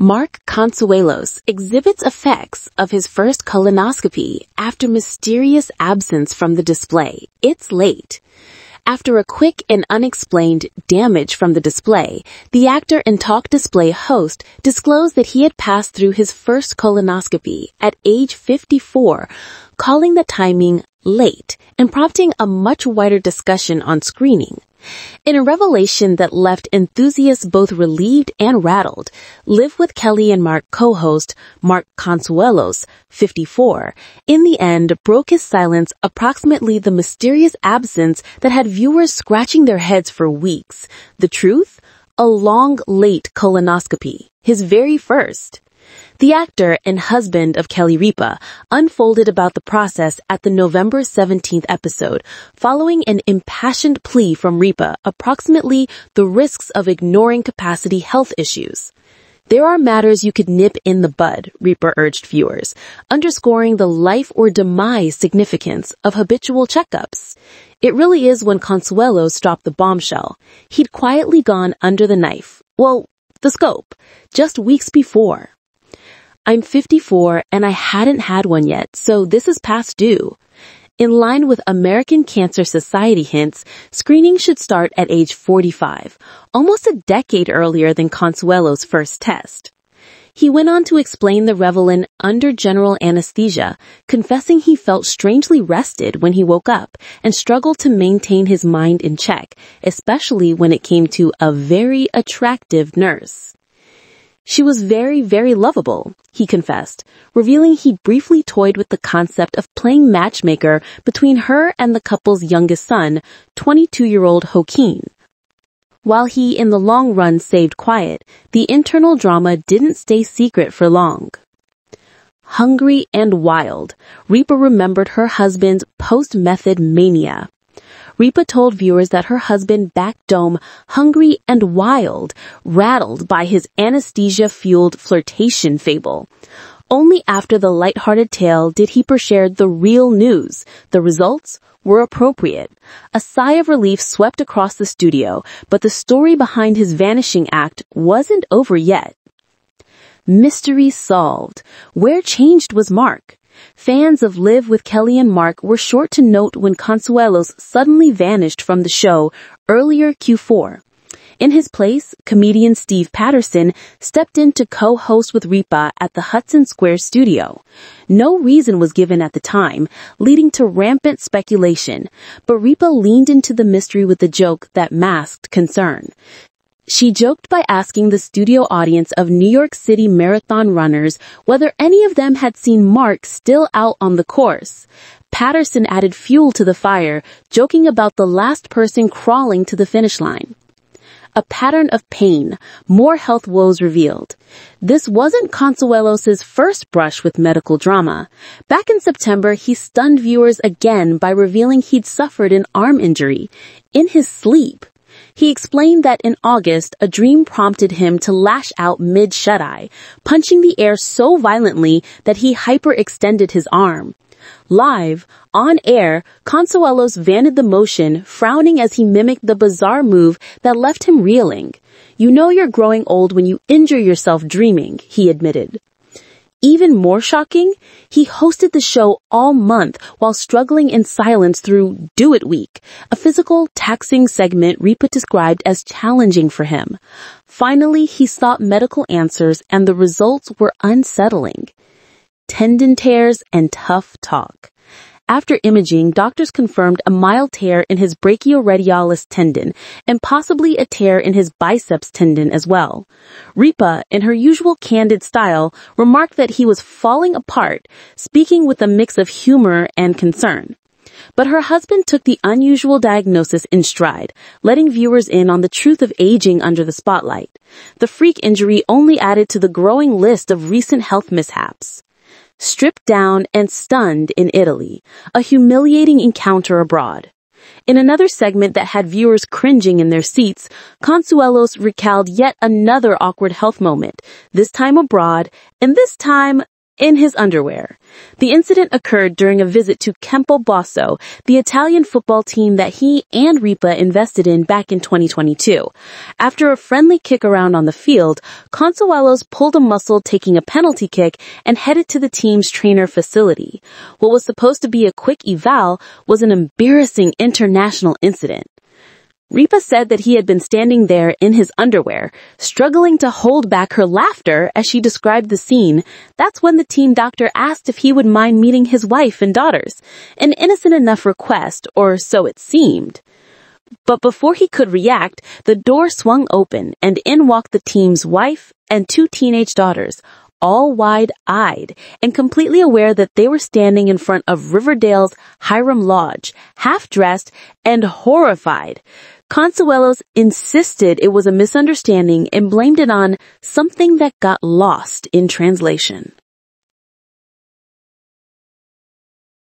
Mark Consuelos exhibits effects of his first colonoscopy after mysterious absence from the display. It's late. After a quick and unexplained damage from the display, the actor and talk display host disclosed that he had passed through his first colonoscopy at age 54, calling the timing late and prompting a much wider discussion on screening. In a revelation that left enthusiasts both relieved and rattled, Live with Kelly and Mark co-host Mark Consuelos, 54, in the end broke his silence approximately the mysterious absence that had viewers scratching their heads for weeks. The truth? A long, late colonoscopy. His very first. The actor and husband of Kelly Ripa unfolded about the process at the November 17th episode, following an impassioned plea from Ripa approximately the risks of ignoring capacity health issues. There are matters you could nip in the bud, Ripa urged viewers, underscoring the life or demise significance of habitual checkups. It really is when Consuelos dropped the bombshell. He'd quietly gone under the knife. Well, the scope, just weeks before. I'm 54 and I hadn't had one yet, so this is past due. In line with American Cancer Society hints, screening should start at age 45, almost a decade earlier than Consuelos' first test. He went on to explain the revelant under general anesthesia, confessing he felt strangely rested when he woke up and struggled to maintain his mind in check, especially when it came to a very attractive nurse. She was very, very lovable, he confessed, revealing he briefly toyed with the concept of playing matchmaker between her and the couple's youngest son, 22-year-old Joaquin. While he, in the long run, saved quiet, the internal drama didn't stay secret for long. Hungry and wild, Ripa remembered her husband's post-method mania. Ripa told viewers that her husband backed Dome hungry and wild, rattled by his anesthesia-fueled flirtation fable. Only after the lighthearted tale did he share the real news. The results were appropriate. A sigh of relief swept across the studio, but the story behind his vanishing act wasn't over yet. Mystery solved. Where changed was Mark? Fans of Live with Kelly and Mark were short to note when Consuelos suddenly vanished from the show earlier Q4. In his place, comedian Steve Patterson stepped in to co-host with Ripa at the Hudson Square studio. No reason was given at the time, leading to rampant speculation, but Ripa leaned into the mystery with a joke that masked concern. She joked by asking the studio audience of New York City marathon runners whether any of them had seen Mark still out on the course. Patterson added fuel to the fire, joking about the last person crawling to the finish line. A pattern of pain, more health woes revealed. This wasn't Consuelos' first brush with medical drama. Back in September, he stunned viewers again by revealing he'd suffered an arm injury in his sleep. He explained that in August, a dream prompted him to lash out mid-shut-eye, punching the air so violently that he hyperextended his arm. Live, on air, Consuelos vanted the motion, frowning as he mimicked the bizarre move that left him reeling. "You know you're growing old when you injure yourself dreaming," he admitted. Even more shocking, he hosted the show all month while struggling in silence through Do It Week, a physical, taxing segment Ripa described as challenging for him. Finally, he sought medical answers and the results were unsettling. Tendon tears and tough talk. After imaging, doctors confirmed a mild tear in his brachioradialis tendon and possibly a tear in his biceps tendon as well. Ripa, in her usual candid style, remarked that he was falling apart, speaking with a mix of humor and concern. But her husband took the unusual diagnosis in stride, letting viewers in on the truth of aging under the spotlight. The freak injury only added to the growing list of recent health mishaps. Stripped down and stunned in Italy, a humiliating encounter abroad. In another segment that had viewers cringing in their seats, Consuelos recalled yet another awkward health moment, this time abroad, and this time in his underwear. The incident occurred during a visit to Campobasso, the Italian football team that he and Ripa invested in back in 2022. After a friendly kick around on the field, Consuelos pulled a muscle taking a penalty kick and headed to the team's trainer facility. What was supposed to be a quick eval was an embarrassing international incident. Ripa said that he had been standing there in his underwear, struggling to hold back her laughter as she described the scene. That's when the team doctor asked if he would mind meeting his wife and daughters. An innocent enough request, or so it seemed. But before he could react, the door swung open and in walked the team's wife and 2 teenage daughters, all wide-eyed and completely aware that they were standing in front of Riverdale's Hiram Lodge, half-dressed and horrified. Consuelos insisted it was a misunderstanding and blamed it on something that got lost in translation.